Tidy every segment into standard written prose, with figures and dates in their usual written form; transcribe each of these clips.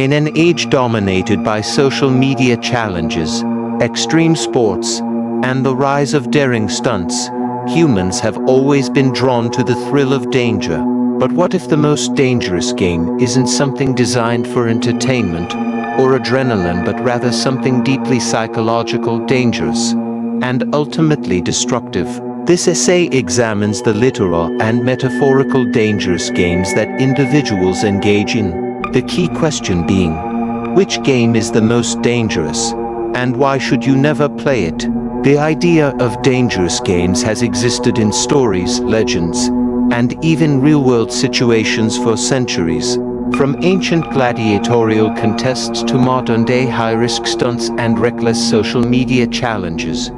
In an age dominated by social media challenges, extreme sports, and the rise of daring stunts, humans have always been drawn to the thrill of danger. But what if the most dangerous game isn't something designed for entertainment or adrenaline, but rather something deeply psychological, dangerous, and ultimately destructive? This essay examines the literal and metaphorical dangerous games that individuals engage in. The key question being, which game is the most dangerous, and why should you never play it? The idea of dangerous games has existed in stories, legends, and even real-world situations for centuries. From ancient gladiatorial contests to modern-day high-risk stunts and reckless social media challenges,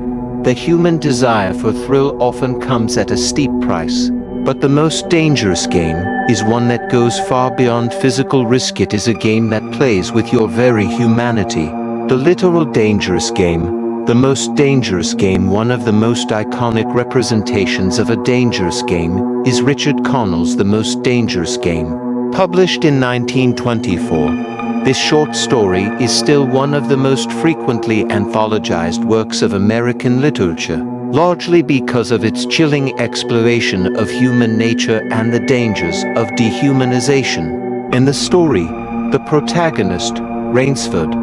the human desire for thrill often comes at a steep price. But the most dangerous game is one that goes far beyond physical risk. It is a game that plays with your very humanity. The literal dangerous game. The most dangerous game. One of the most iconic representations of a dangerous game is Richard Connell's The Most Dangerous Game. Published in 1924, this short story is still one of the most frequently anthologized works of American literature, largely because of its chilling exploration of human nature and the dangers of dehumanization. In the story, the protagonist, Rainsford,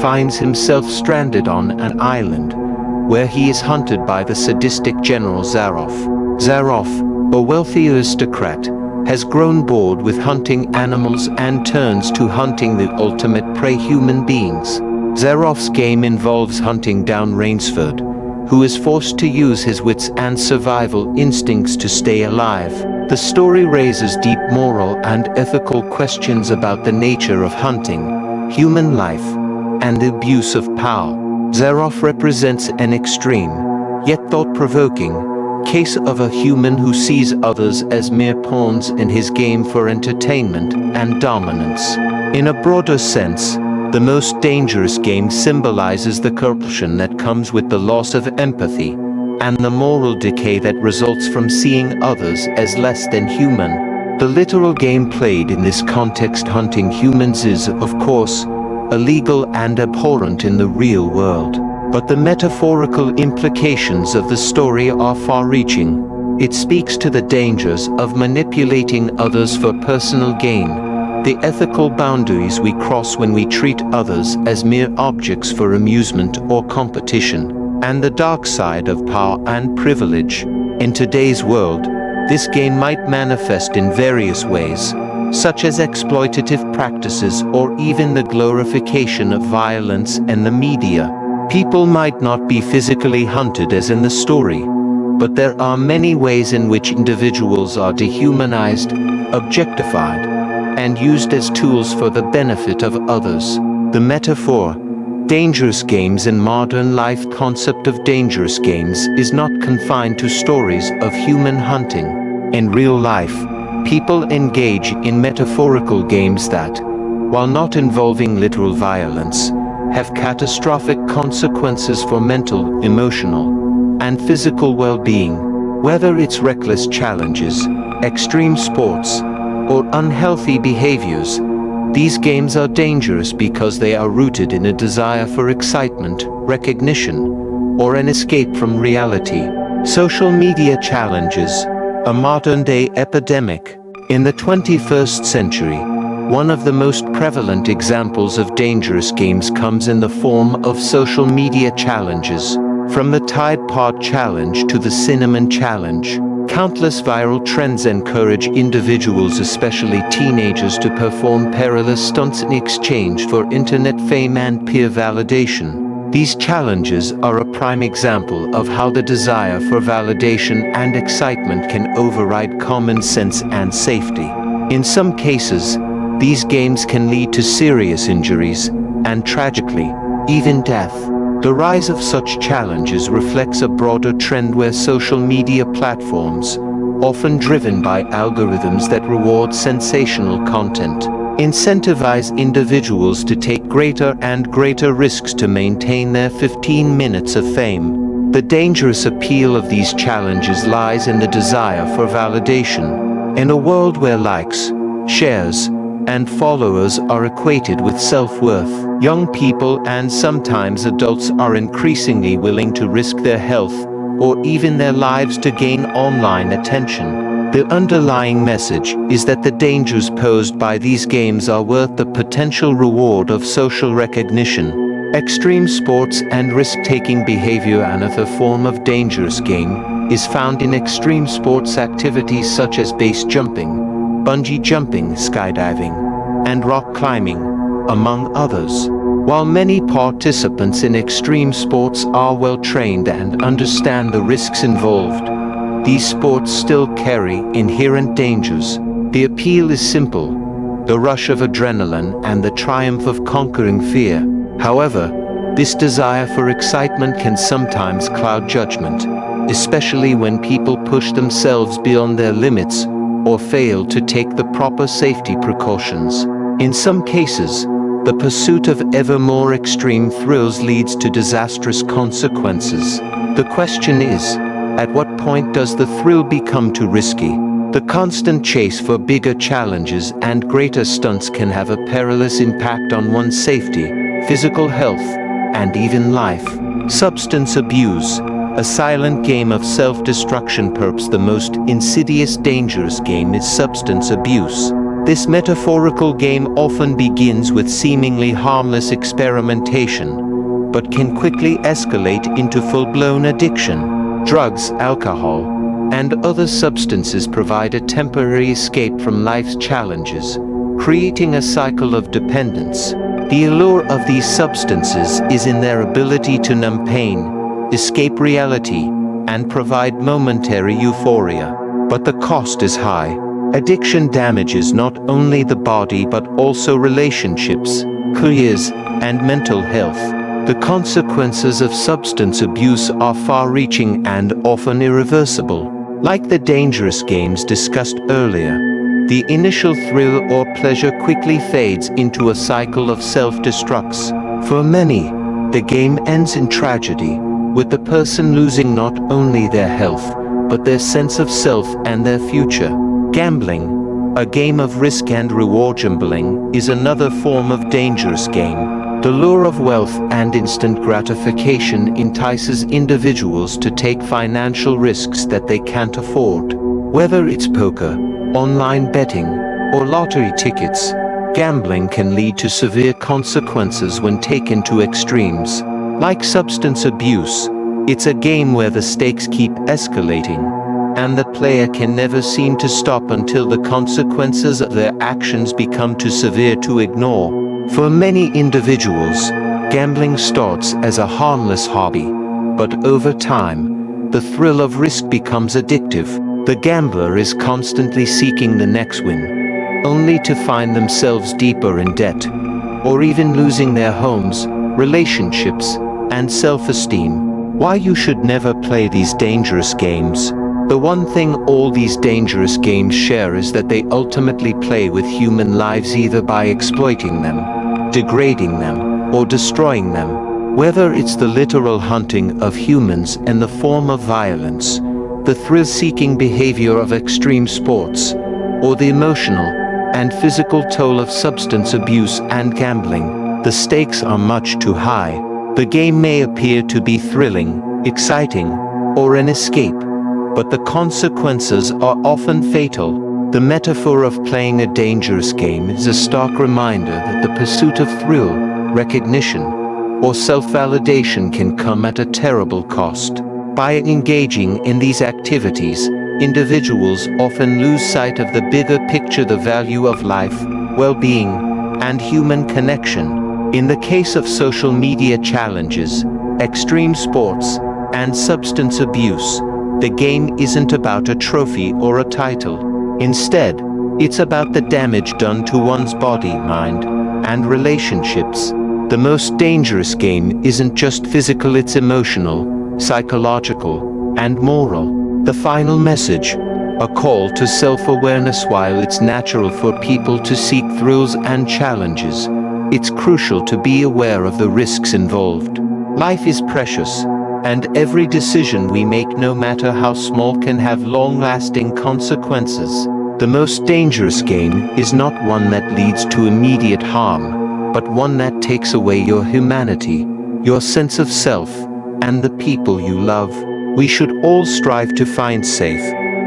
finds himself stranded on an island, where he is hunted by the sadistic General Zaroff. Zaroff, a wealthy aristocrat, has grown bored with hunting animals and turns to hunting the ultimate prey, human beings. Zaroff's game involves hunting down Rainsford, who is forced to use his wits and survival instincts to stay alive. The story raises deep moral and ethical questions about the nature of hunting, human life, and the abuse of power. Zaroff represents an extreme, yet thought-provoking, case of a human who sees others as mere pawns in his game for entertainment and dominance. In a broader sense, the most dangerous game symbolizes the corruption that comes with the loss of empathy, and the moral decay that results from seeing others as less than human. The literal game played in this context, hunting humans, is, of course, illegal and abhorrent in the real world. But the metaphorical implications of the story are far-reaching. It speaks to the dangers of manipulating others for personal gain, the ethical boundaries we cross when we treat others as mere objects for amusement or competition, and the dark side of power and privilege. In today's world, this game might manifest in various ways, such as exploitative practices or even the glorification of violence in the media. People might not be physically hunted as in the story, but there are many ways in which individuals are dehumanized, objectified, and used as tools for the benefit of others. The metaphor, dangerous games in modern life. Concept of dangerous games is not confined to stories of human hunting. In real life, people engage in metaphorical games that, while not involving literal violence, have catastrophic consequences for mental, emotional, and physical well-being. Whether it's reckless challenges, extreme sports, or unhealthy behaviors, these games are dangerous because they are rooted in a desire for excitement, recognition, or an escape from reality. Social media challenges, a modern-day epidemic. In the 21st century, one of the most prevalent examples of dangerous games comes in the form of social media challenges. From the Tide Pod Challenge to the Cinnamon Challenge, countless viral trends encourage individuals, especially teenagers, to perform perilous stunts in exchange for internet fame and peer validation. These challenges are a prime example of how the desire for validation and excitement can override common sense and safety. In some cases, these games can lead to serious injuries, and tragically, even death. The rise of such challenges reflects a broader trend where social media platforms, often driven by algorithms that reward sensational content, incentivize individuals to take greater and greater risks to maintain their 15 minutes of fame. The dangerous appeal of these challenges lies in the desire for validation. In a world where likes, shares, and followers are equated with self-worth. Young people and sometimes adults are increasingly willing to risk their health or even their lives to gain online attention. The underlying message is that the dangers posed by these games are worth the potential reward of social recognition. Extreme sports and risk-taking behavior. Another form of dangerous game is found in extreme sports activities such as base jumping, bungee jumping, skydiving, and rock climbing, among others. While many participants in extreme sports are well trained and understand the risks involved, these sports still carry inherent dangers. The appeal is simple: the rush of adrenaline and the triumph of conquering fear. However, this desire for excitement can sometimes cloud judgment, especially when people push themselves beyond their limits or fail to take the proper safety precautions. In some cases, the pursuit of ever more extreme thrills leads to disastrous consequences. The question is, at what point does the thrill become too risky? The constant chase for bigger challenges and greater stunts can have a perilous impact on one's safety, physical health, and even life. Substance abuse, a silent game of self-destruction. Perhaps the most insidious, dangerous game is substance abuse. This metaphorical game often begins with seemingly harmless experimentation, but can quickly escalate into full-blown addiction. Drugs, alcohol, and other substances provide a temporary escape from life's challenges, creating a cycle of dependence. The allure of these substances is in their ability to numb pain, escape reality, and provide momentary euphoria. But the cost is high. Addiction damages not only the body but also relationships, careers, and mental health. The consequences of substance abuse are far-reaching and often irreversible. Like the dangerous games discussed earlier, the initial thrill or pleasure quickly fades into a cycle of self-destruction. For many, the game ends in tragedy, with the person losing not only their health, but their sense of self and their future. Gambling, a game of risk and reward. Gambling is another form of dangerous game. The lure of wealth and instant gratification entices individuals to take financial risks that they can't afford. Whether it's poker, online betting, or lottery tickets, gambling can lead to severe consequences when taken to extremes. Like substance abuse, it's a game where the stakes keep escalating, and the player can never seem to stop until the consequences of their actions become too severe to ignore. For many individuals, gambling starts as a harmless hobby, but over time, the thrill of risk becomes addictive. The gambler is constantly seeking the next win, only to find themselves deeper in debt, or even losing their homes, relationships, and self-esteem. Why you should never play these dangerous games? The one thing all these dangerous games share is that they ultimately play with human lives, either by exploiting them, degrading them, or destroying them. Whether it's the literal hunting of humans in the form of violence, the thrill-seeking behavior of extreme sports, or the emotional and physical toll of substance abuse and gambling, the stakes are much too high. The game may appear to be thrilling, exciting, or an escape, but the consequences are often fatal. The metaphor of playing a dangerous game is a stark reminder that the pursuit of thrill, recognition, or self-validation can come at a terrible cost. By engaging in these activities, individuals often lose sight of the bigger picture, the value of life, well-being, and human connection. In the case of social media challenges, extreme sports, and substance abuse, the game isn't about a trophy or a title. Instead, it's about the damage done to one's body, mind, and relationships. The most dangerous game isn't just physical, it's emotional, psychological, and moral. The final message, a call to self-awareness. While it's natural for people to seek thrills and challenges, it's crucial to be aware of the risks involved. Life is precious, and every decision we make, no matter how small, can have long-lasting consequences. The most dangerous game is not one that leads to immediate harm, but one that takes away your humanity, your sense of self, and the people you love. We should all strive to find safe,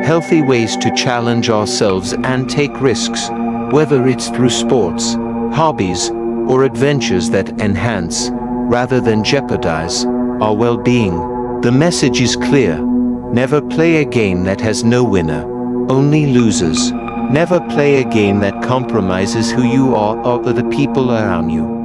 healthy ways to challenge ourselves and take risks, whether it's through sports, hobbies, or adventures that enhance, rather than jeopardize, our well-being. The message is clear. Never play a game that has no winner, only losers. Never play a game that compromises who you are or the people around you.